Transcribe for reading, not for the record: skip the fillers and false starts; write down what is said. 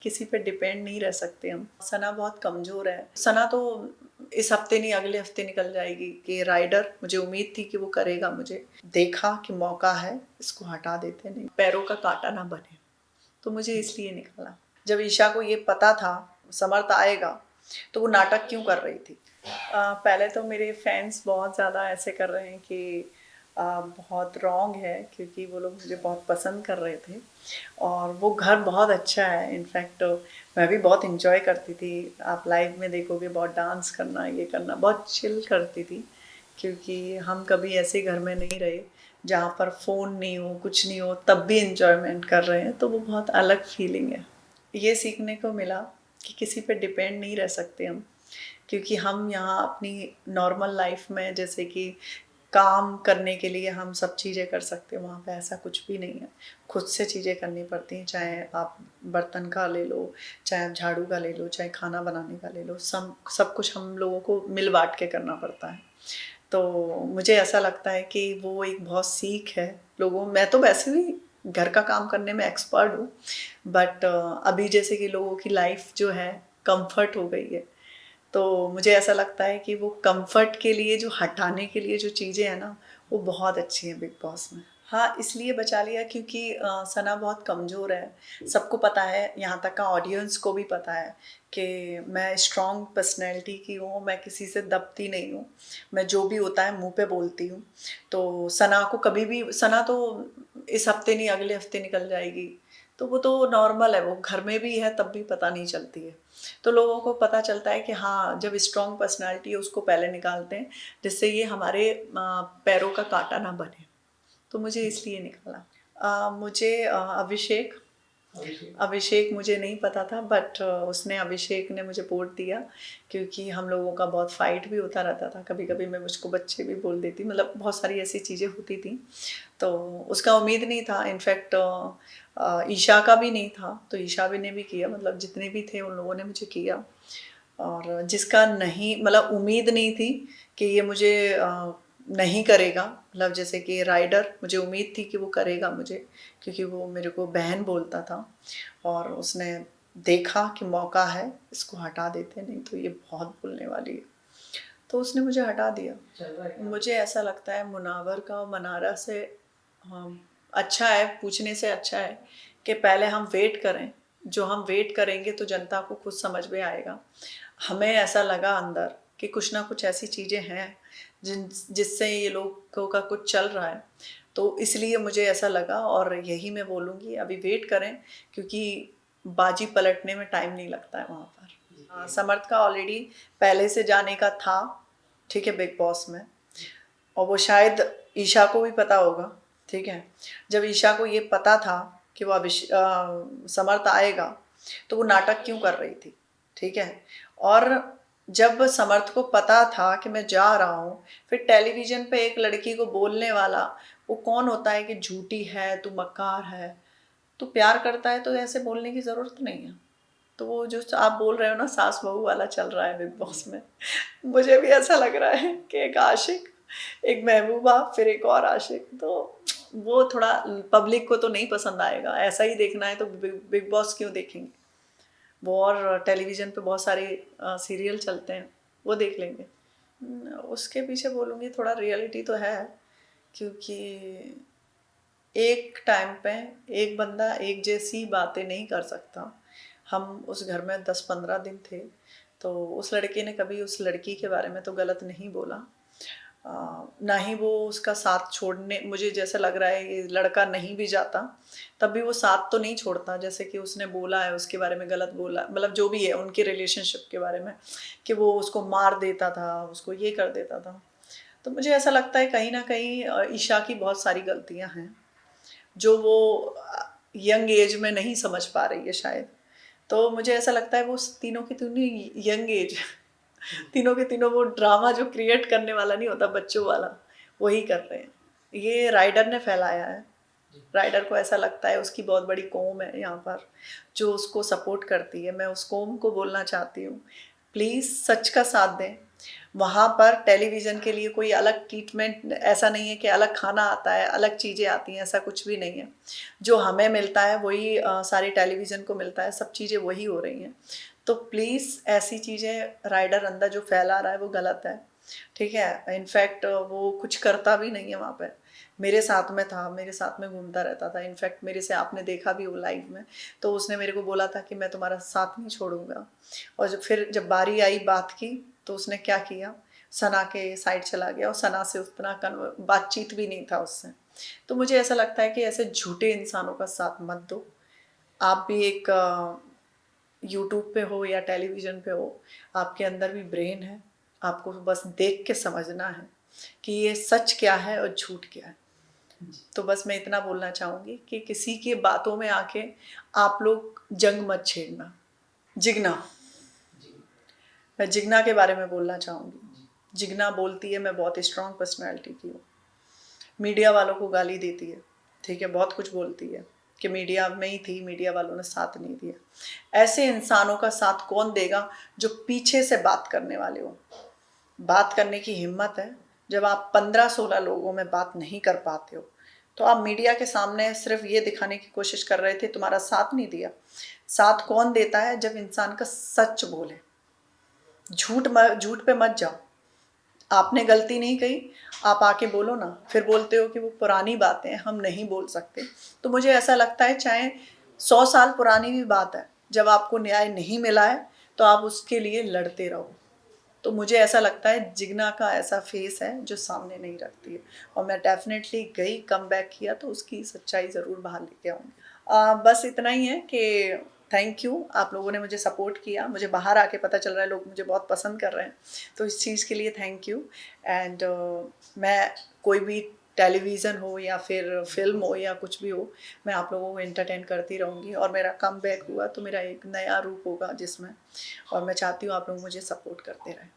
किसी पे डिपेंड नहीं रह सकते हम। सना बहुत कमज़ोर है। सना तो इस हफ्ते नहीं अगले हफ्ते निकल जाएगी कि राइडर, मुझे उम्मीद थी कि वो करेगा, मुझे देखा कि मौका है, इसको हटा देते नहीं, पैरों का कांटा ना बने, तो मुझे इसलिए निकाला। जब ईशा को ये पता था समर्थ आएगा तो वो नाटक क्यों कर रही थी। पहले तो मेरे फैंस बहुत ज़्यादा ऐसे कर रहे हैं कि बहुत रॉन्ग है, क्योंकि वो लोग मुझे बहुत पसंद कर रहे थे और वो घर बहुत अच्छा है। इनफैक्ट मैं भी बहुत इंजॉय करती थी। आप लाइव में देखोगे, बहुत डांस करना, ये करना, बहुत चिल करती थी, क्योंकि हम कभी ऐसे घर में नहीं रहे जहाँ पर फ़ोन नहीं हो, कुछ नहीं हो, तब भी इंजॉयमेंट कर रहे हैं, तो वो बहुत अलग फीलिंग है। ये सीखने को मिला कि किसी पे डिपेंड नहीं रह सकते हम, क्योंकि हम यहाँ अपनी नॉर्मल लाइफ में जैसे कि काम करने के लिए हम सब चीज़ें कर सकते हैं, वहाँ पे ऐसा कुछ भी नहीं है। खुद से चीज़ें करनी पड़ती हैं, चाहे आप बर्तन का ले लो, चाहे आप झाड़ू का ले लो, चाहे खाना बनाने का ले लो, सब कुछ हम लोगों को मिल बांट के करना पड़ता है। तो मुझे ऐसा लगता है कि वो एक बहुत सीख है लोगों। मैं तो वैसे भी घर का काम करने में एक्सपर्ट हूँ, बट अभी जैसे कि लोगों की लाइफ जो है कंफर्ट हो गई है, तो मुझे ऐसा लगता है कि वो कंफर्ट के लिए जो हटाने के लिए जो चीज़ें हैं ना, वो बहुत अच्छी हैं बिग बॉस में। हाँ, इसलिए बचा लिया क्योंकि सना बहुत कमज़ोर है। सबको पता है, यहाँ तक का ऑडियंस को भी पता है कि मैं स्ट्रॉन्ग पर्सनैलिटी की हूँ, मैं किसी से दबती नहीं हूँ। मैं जो भी होता है मुँह पे बोलती हूँ। तो सना को कभी भी, सना तो इस हफ्ते नहीं अगले हफ्ते निकल जाएगी, तो वो तो नॉर्मल है, वो घर में भी है तब भी पता नहीं चलती है। तो लोगों को पता चलता है कि हाँ, जब स्ट्रॉन्ग पर्सनैलिटी है उसको पहले निकालते हैं, जिससे ये हमारे पैरों का कांटा ना बने, तो मुझे इसलिए निकाला। मुझे अभिषेक अभिषेक मुझे नहीं पता था, बट उसने, अभिषेक ने मुझे वोट दिया, क्योंकि हम लोगों का बहुत फाइट भी होता रहता था। कभी कभी मैं मुझको बच्चे भी बोल देती, मतलब बहुत सारी ऐसी चीज़ें होती थी, तो उसका उम्मीद नहीं था। इनफैक्ट ईशा का भी नहीं था, तो ईशा भी ने भी किया, मतलब जितने भी थे उन लोगों ने मुझे किया। और जिसका नहीं, मतलब उम्मीद नहीं थी कि ये मुझे नहीं करेगा, मतलब जैसे कि राइडर, मुझे उम्मीद थी कि वो करेगा मुझे, क्योंकि वो मेरे को बहन बोलता था और उसने देखा कि मौका है, इसको हटा देते नहीं तो ये बहुत बोलने वाली है, तो उसने मुझे हटा दिया। मुझे ऐसा लगता है मुनावर का और मनारा से अच्छा है, पूछने से अच्छा है कि पहले हम वेट करें। जो हम वेट करेंगे तो जनता को खुद समझ में आएगा। हमें ऐसा लगा अंदर कि कुछ ना कुछ ऐसी चीज़ें हैं जिससे ये लोगों का कुछ चल रहा है, तो इसलिए मुझे ऐसा लगा, और यही मैं बोलूँगी, अभी वेट करें, क्योंकि बाजी पलटने में टाइम नहीं लगता है वहाँ पर। समर्थ का ऑलरेडी पहले से जाने का था, ठीक है, बिग बॉस में, और वो शायद ईशा को भी पता होगा, ठीक है। जब ईशा को ये पता था कि वो समर्थ आएगा, तो वो नाटक क्यों कर रही थी, ठीक है। और जब समर्थ को पता था कि मैं जा रहा हूँ, फिर टेलीविज़न पे एक लड़की को बोलने वाला, वो कौन होता है कि झूठी है, तू मक्कार है, तू प्यार करता है तो ऐसे बोलने की ज़रूरत नहीं है। तो वो जो आप बोल रहे हो ना, सास बहू वाला चल रहा है बिग बॉस में। मुझे भी ऐसा लग रहा है कि एक आशिक, एक महबूबा, फिर एक और आशिक, तो वो थोड़ा पब्लिक को तो नहीं पसंद आएगा। ऐसा ही देखना है तो बिग बॉस क्यों देखेंगे, वो और टेलीविज़न पे बहुत सारे सीरियल चलते हैं, वो देख लेंगे। उसके पीछे बोलूँगी थोड़ा रियलिटी तो है, क्योंकि एक टाइम पे एक बंदा एक जैसी बातें नहीं कर सकता। हम उस घर में 10-15 दिन थे, तो उस लड़के ने कभी उस लड़की के बारे में तो गलत नहीं बोला। ना ही वो उसका साथ छोड़ने, मुझे जैसा लग रहा है ये लड़का नहीं भी जाता तब भी वो साथ तो नहीं छोड़ता, जैसे कि उसने बोला है उसके बारे में, गलत बोला, मतलब जो भी है उनके रिलेशनशिप के बारे में, कि वो उसको मार देता था, उसको ये कर देता था। तो मुझे ऐसा लगता है कहीं ना कहीं ईशा की बहुत सारी गलतियां हैं, जो वो यंग एज में नहीं समझ पा रही है शायद। तो मुझे ऐसा लगता है वो तीनों की तीनों यंग एज, तीनों के तीनों वो ड्रामा जो क्रिएट करने वाला नहीं होता, बच्चों वाला, वही कर रहे हैं। ये राइडर ने फैलाया है। राइडर को ऐसा लगता है उसकी बहुत बड़ी कौम है यहाँ पर जो उसको सपोर्ट करती है। मैं उस कौम को बोलना चाहती हूँ, प्लीज़ सच का साथ दें। वहाँ पर टेलीविज़न के लिए कोई अलग ट्रीटमेंट ऐसा नहीं है कि अलग खाना आता है, अलग चीज़ें आती हैं, ऐसा कुछ भी नहीं है। जो हमें मिलता है वही सारे टेलीविज़न को मिलता है, सब चीज़ें वही हो रही हैं। तो प्लीज़ ऐसी चीज़ें राइडर अंदर जो फैला रहा है वो गलत है, ठीक है? इनफैक्ट वो कुछ करता भी नहीं है वहाँ पे। मेरे साथ में था, मेरे साथ में घूमता रहता था। इनफैक्ट मेरे से आपने देखा भी वो लाइव में, तो उसने मेरे को बोला था कि मैं तुम्हारा साथ नहीं छोड़ूँगा। और जब बारी आई बात की, तो उसने क्या किया, सना के साइड चला गया और सना से उतना बातचीत भी नहीं था उससे। तो मुझे ऐसा लगता है कि ऐसे झूठे इंसानों का साथ मत दो। आप भी एक यूट्यूब पे हो या टेलीविज़न पे हो, आपके अंदर भी ब्रेन है, आपको बस देख के समझना है कि ये सच क्या है और झूठ क्या है। तो बस मैं इतना बोलना चाहूँगी कि किसी की बातों में आके आप लोग जंग मत छेड़ना। जिगना, मैं जिगना के बारे में बोलना चाहूँगी। जिगना बोलती है मैं बहुत स्ट्रॉन्ग पर्सनैलिटी की हूँ। मीडिया वालों को गाली देती है, ठीक है, बहुत कुछ बोलती है कि मीडिया में ही थी, मीडिया वालों ने साथ नहीं दिया। ऐसे इंसानों का साथ कौन देगा जो पीछे से बात करने वाले हो। बात करने की हिम्मत है, जब आप 15-16 लोगों में बात नहीं कर पाते हो, तो आप मीडिया के सामने सिर्फ ये दिखाने की कोशिश कर रहे थे तुम्हारा साथ नहीं दिया। साथ कौन देता है, जब इंसान का सच बोले। झूठ पे मत जाओ। आपने गलती नहीं कही, आप आके बोलो ना। फिर बोलते हो कि वो पुरानी बातें हम नहीं बोल सकते। तो मुझे ऐसा लगता है चाहे 100 साल पुरानी भी बात है, जब आपको न्याय नहीं मिला है तो आप उसके लिए लड़ते रहो। तो मुझे ऐसा लगता है जिगना का ऐसा फेस है जो सामने नहीं रखती है, और मैं डेफिनेटली गई, कम बैक किया तो उसकी सच्चाई ज़रूर बाहर लेके आऊँगी। बस इतना ही है कि थैंक यू, आप लोगों ने मुझे सपोर्ट किया। मुझे बाहर आके पता चल रहा है लोग मुझे बहुत पसंद कर रहे हैं, तो इस चीज़ के लिए थैंक यू। एंड मैं कोई भी टेलीविज़न हो या फिर फ़िल्म हो या कुछ भी हो, मैं आप लोगों को एंटरटेन करती रहूँगी, और मेरा कमबैक हुआ तो मेरा एक नया रूप होगा जिसमें, और मैं चाहती हूँ आप लोग मुझे सपोर्ट करते रहें।